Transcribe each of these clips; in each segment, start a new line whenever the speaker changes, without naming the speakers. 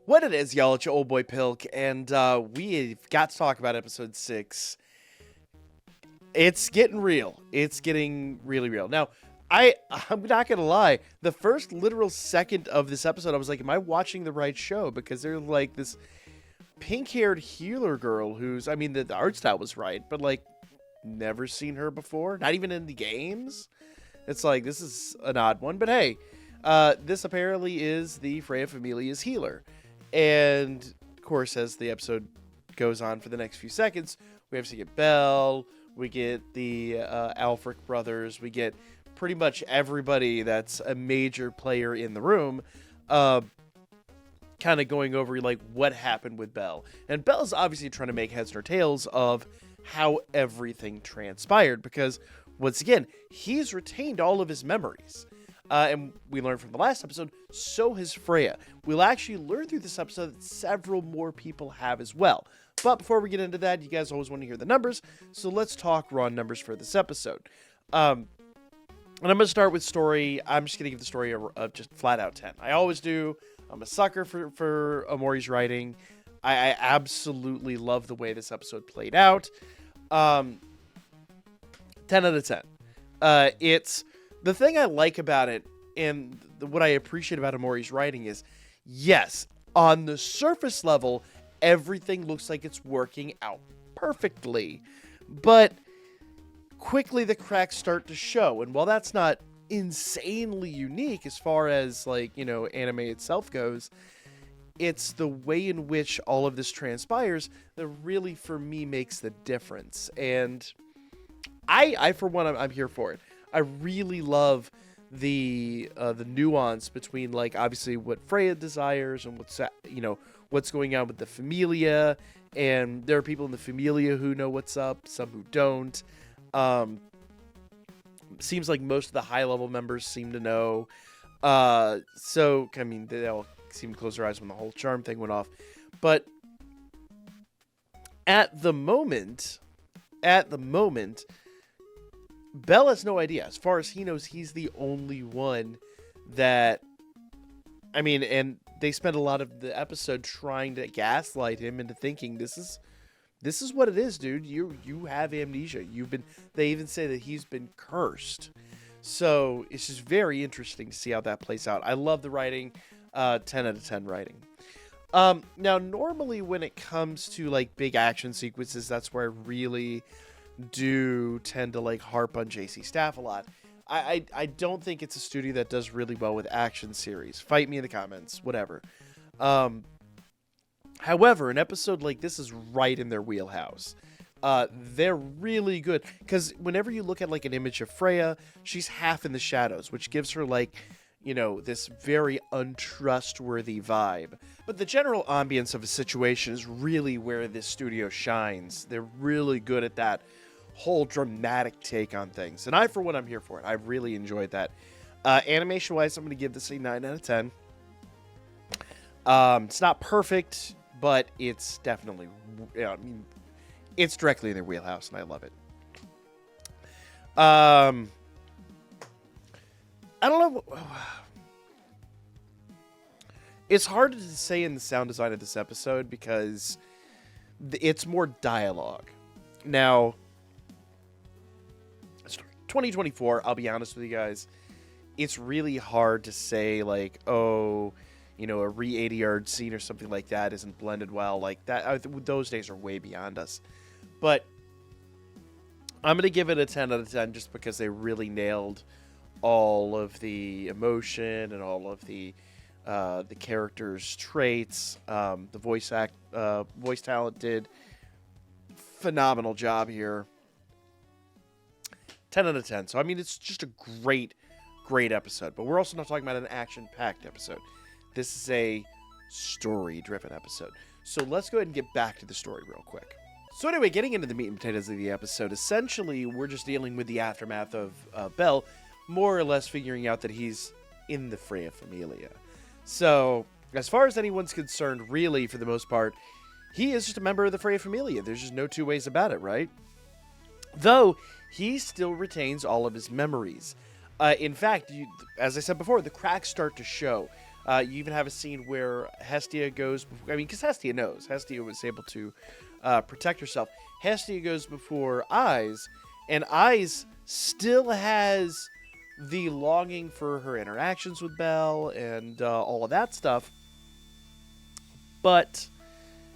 What it is, y'all, it's your old boy Pilk, and we've got to talk about episode 6. It's getting real. It's getting really real. Now, I'm not going to lie. The first literal second of this episode, I was like, am I watching the right show? Because they're like this pink-haired healer girl who's, I mean, the art style was right, but like, never seen her before. Not even in the games. It's like, this is an odd one. But hey, this apparently is the Freya Familia's healer. And, of course, as the episode goes on for the next few seconds, we obviously get Belle, we get the Alfric brothers, we get pretty much everybody that's a major player in the room kind of going over, like, what happened with Belle. And Belle's obviously trying to make heads or tails of how everything transpired, because, once again, he's retained all of his memories. And we learned from the last episode, so has Freya. We'll actually learn through this episode that several more people have as well. But before we get into that, you guys always want to hear the numbers, so let's talk raw numbers for this episode. And I'm going to start with story. I'm just going to give the story a just flat out 10. I always do. I'm a sucker for Omori's writing. I absolutely love the way this episode played out. 10 out of 10. It's... The thing I like about it, and what I appreciate about Omori's writing is, yes, on the surface level, everything looks like it's working out perfectly. But quickly the cracks start to show. And while that's not insanely unique as far as, like, you know, anime itself goes, it's the way in which all of this transpires that really, for me, makes the difference. And I for one, I'm here for it. I really love the nuance between, like, obviously what Freya desires and what's going on with the Familia, and there are people in the Familia who know what's up, some who don't. Seems like most of the high level members seem to know. So I mean, they all seem to close their eyes when the whole charm thing went off. But at the moment. Belle has no idea. As far as he knows, he's the only one that... I mean, and they spent a lot of the episode trying to gaslight him into thinking, this is what it is, dude. You have amnesia. They even say that he's been cursed. So it's just very interesting to see how that plays out. I love the writing. 10 out of 10 writing. Now, normally when it comes to, like, big action sequences, that's where I really do tend to, like, harp on JC Staff a lot. I don't think it's a studio that does really well with action series. Fight me in the comments, whatever. However, an episode like this is right in their wheelhouse. They're really good, because whenever you look at, like, an image of Freya, she's half in the shadows, which gives her, like, you know, this very untrustworthy vibe. But the general ambience of a situation is really where this studio shines. They're really good at that whole dramatic take on things. And I, for one, I'm here for it. I really enjoyed that. Animation-wise, I'm going to give this a 9 out of 10. It's not perfect, but it's definitely... I mean, it's directly in their wheelhouse, and I love it. I don't know. It's hard to say in the sound design of this episode because it's more dialogue. Now, it's 2024, I'll be honest with you guys. It's really hard to say, like, oh, you know, a re-80-yard scene or something like that isn't blended well. Like, that, those days are way beyond us. But I'm going to give it a 10 out of 10 just because they really nailed all of the emotion and all of the characters' traits. The voice talent did phenomenal job here. 10 out of 10. So I mean, it's just a great episode. But we're also not talking about an action-packed episode. This is a story-driven episode. So let's go ahead and get back to the story real quick. So anyway, getting into the meat and potatoes of the episode, essentially we're just dealing with the aftermath of Belle, more or less figuring out that he's in the Freya Familia. So, as far as anyone's concerned, really, for the most part, he is just a member of the Freya Familia. There's just no two ways about it, right? Though, he still retains all of his memories. In fact, as I said before, the cracks start to show. You even have a scene where Hestia goes. I mean, because Hestia knows. Hestia was able to protect herself. Hestia goes before Eyes, and Eyes still has the longing for her interactions with Belle and all of that stuff. But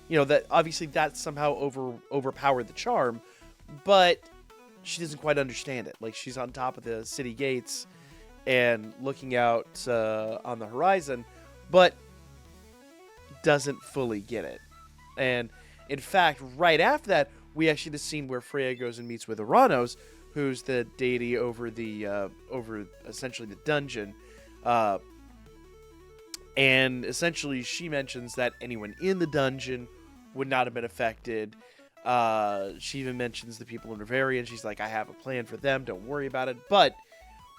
that obviously that somehow overpowered the charm, but she doesn't quite understand it. Like, she's on top of the city gates and looking out on the horizon, but doesn't fully get it. And in fact, right after that, we actually the scene where Freya goes and meets with Oranos, who's the deity over the over essentially the dungeon, and essentially she mentions that anyone in the dungeon would not have been affected. She even mentions the people in Riveria, and she's like, I have a plan for them, don't worry about it. But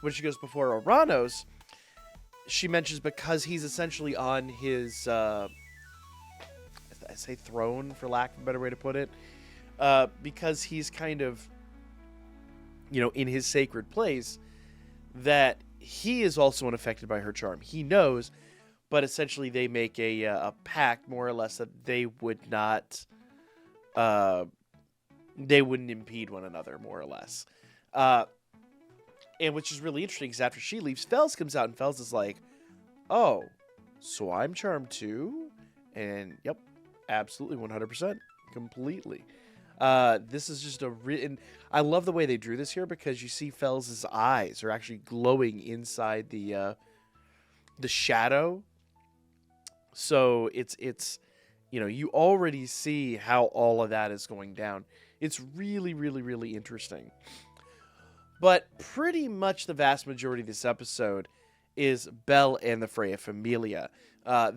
when she goes before Oranos, she mentions because he's essentially on his, I say throne, for lack of a better way to put it, because he's kind of, in his sacred place, that he is also unaffected by her charm. He knows, but essentially they make a pact, more or less, that they would not, they wouldn't impede one another, more or less. And which is really interesting, because after she leaves, Fels comes out, and Fels is like, oh, so I'm charmed too? And yep, absolutely, 100%, completely. This is just and I love the way they drew this here, because you see Fels' eyes are actually glowing inside the shadow. So it's you already see how all of that is going down. It's really, really, really interesting. But pretty much the vast majority of this episode is Belle and the Freya Familia.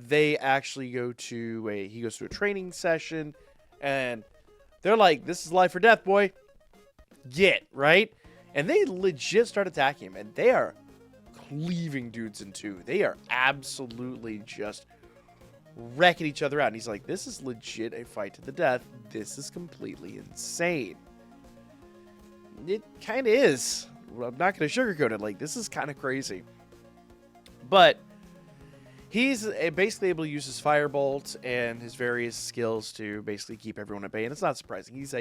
They actually he goes to a training session, and they're like, this is life or death, boy. Get, right? And they legit start attacking him, and they are cleaving dudes in two. They are absolutely just wrecking each other out. And he's like, this is legit a fight to the death. This is completely insane. It kind of is. I'm not going to sugarcoat it. Like, this is kind of crazy. But he's basically able to use his firebolt and his various skills to basically keep everyone at bay. And it's not surprising. He's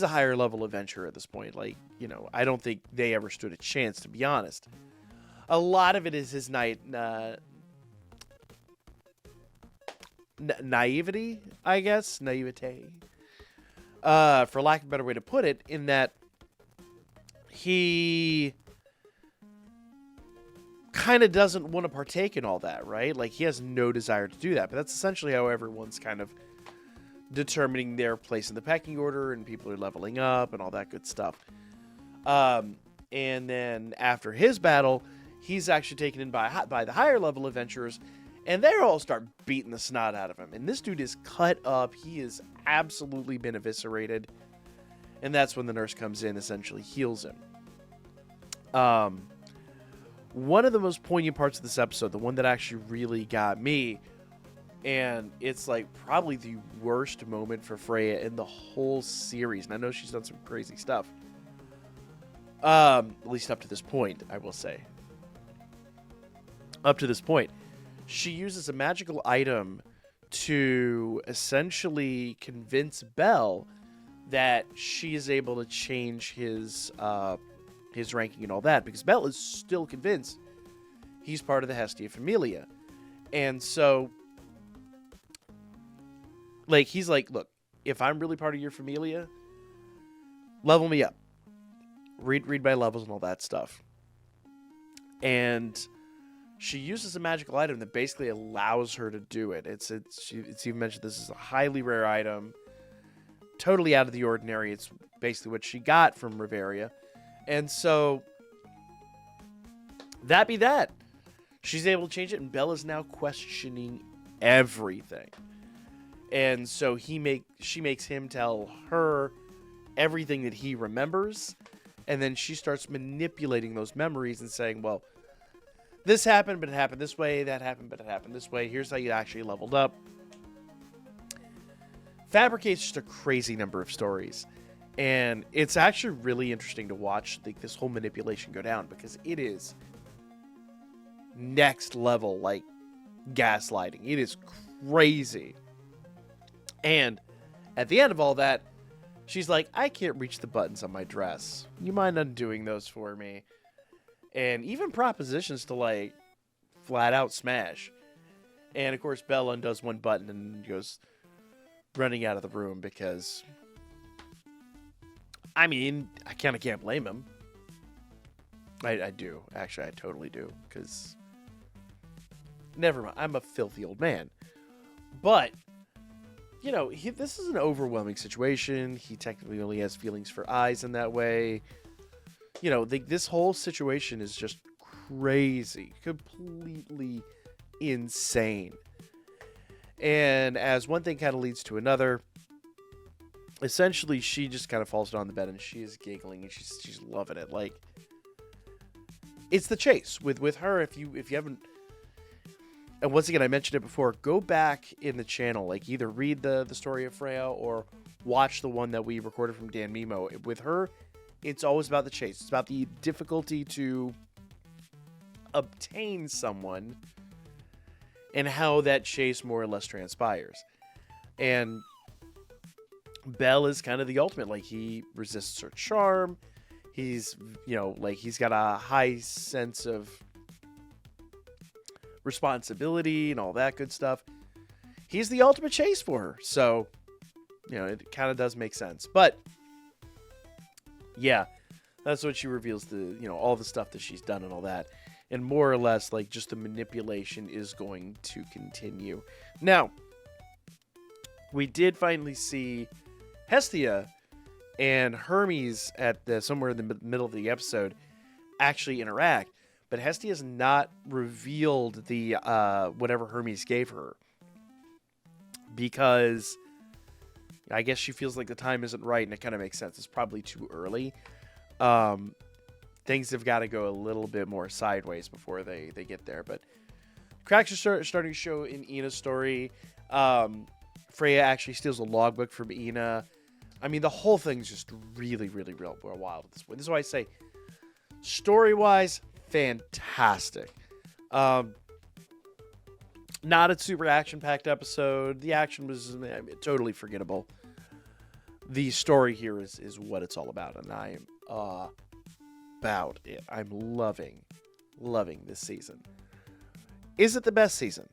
a higher level adventurer at this point. Like, I don't think they ever stood a chance, to be honest. A lot of it is his naivety, I guess. Naivete. For lack of a better way to put it, in that he kind of doesn't want to partake in all that, right? Like, he has no desire to do that. But that's essentially how everyone's kind of determining their place in the pecking order, and people are leveling up and all that good stuff. And then after his battle, he's actually taken in by the higher level adventurers, and they all start beating the snot out of him. And this dude is cut up. He has absolutely been eviscerated. And that's when the nurse comes in, essentially heals him. One of the most poignant parts of this episode, the one that actually really got me, and it's like probably the worst moment for Freya in the whole series. And I know she's done some crazy stuff. At least up to this point, I will say. Up to this point. She uses a magical item to essentially convince Belle that she is able to change his ranking and all that, because Belle is still convinced he's part of the Hestia Familia. And so, like, he's like, look, if I'm really part of your Familia, level me up. Read my levels and all that stuff. And she uses a magical item that basically allows her to do it. It's even mentioned this is a highly rare item, totally out of the ordinary. It's basically what she got from Riveria. And so, that be that. She's able to change it, and Belle is now questioning everything. And so she makes him tell her everything that he remembers, and then she starts manipulating those memories and saying, well, this happened, but it happened this way. That happened, but it happened this way. Here's how you actually leveled up. Fabricates just a crazy number of stories. And it's actually really interesting to watch this whole manipulation go down, because it is next level. Like, gaslighting. It is crazy. And at the end of all that, she's like, I can't reach the buttons on my dress. You mind undoing those for me? And even propositions to, like, flat out smash. And, of course, Belle undoes one button and goes running out of the room because, I mean, I kind of can't blame him. I do. Actually, I totally do. Because, never mind. I'm a filthy old man. But, you know, this is an overwhelming situation. He technically only has feelings for eyes in that way. You know, this whole situation is just crazy. Completely insane. And as one thing kind of leads to another, essentially she just kind of falls down on the bed and she is giggling and she's loving it. Like, it's the chase with her. If you haven't, and once again I mentioned it before, go back in the channel, like either read the story of Freya or watch the one that we recorded from Dan Mimo. With her, it's always about the chase. It's about the difficulty to obtain someone and how that chase more or less transpires. And Belle is kind of the ultimate. Like, he resists her charm. He's, you know, like, he's got a high sense of responsibility and all that good stuff. He's the ultimate chase for her. So, you know, it kind of does make sense. But, yeah, that's what she reveals, all the stuff that she's done and all that. And more or less, like, just the manipulation is going to continue. Now, we did finally see Hestia and Hermes at somewhere in the middle of the episode actually interact. But Hestia has not revealed the whatever Hermes gave her. Because I guess she feels like the time isn't right, and it kind of makes sense. It's probably too early. Things have got to go a little bit more sideways before they get there. But cracks are starting to show in Ina's story. Freya actually steals a logbook from Ina. I mean, the whole thing's just really, really real wild at this point. This is why I say, story-wise, fantastic. Not a super action-packed episode. The action was totally forgettable. The story here is what it's all about, and I am about it. I'm loving this season. Is it the best season?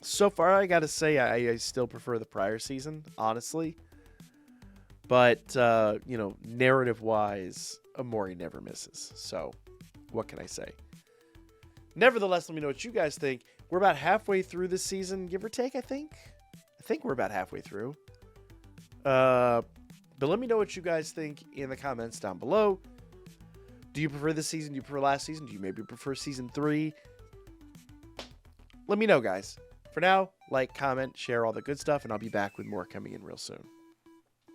So far, I gotta say, I still prefer the prior season, honestly. But, narrative-wise, Omori never misses. So, what can I say? Nevertheless, let me know what you guys think. We're about halfway through this season, give or take, I think. I think we're about halfway through. But let me know what you guys think in the comments down below. Do you prefer this season? Do you prefer last season? Do you maybe prefer season 3? Let me know, guys. For now, like, comment, share all the good stuff, and I'll be back with more coming in real soon.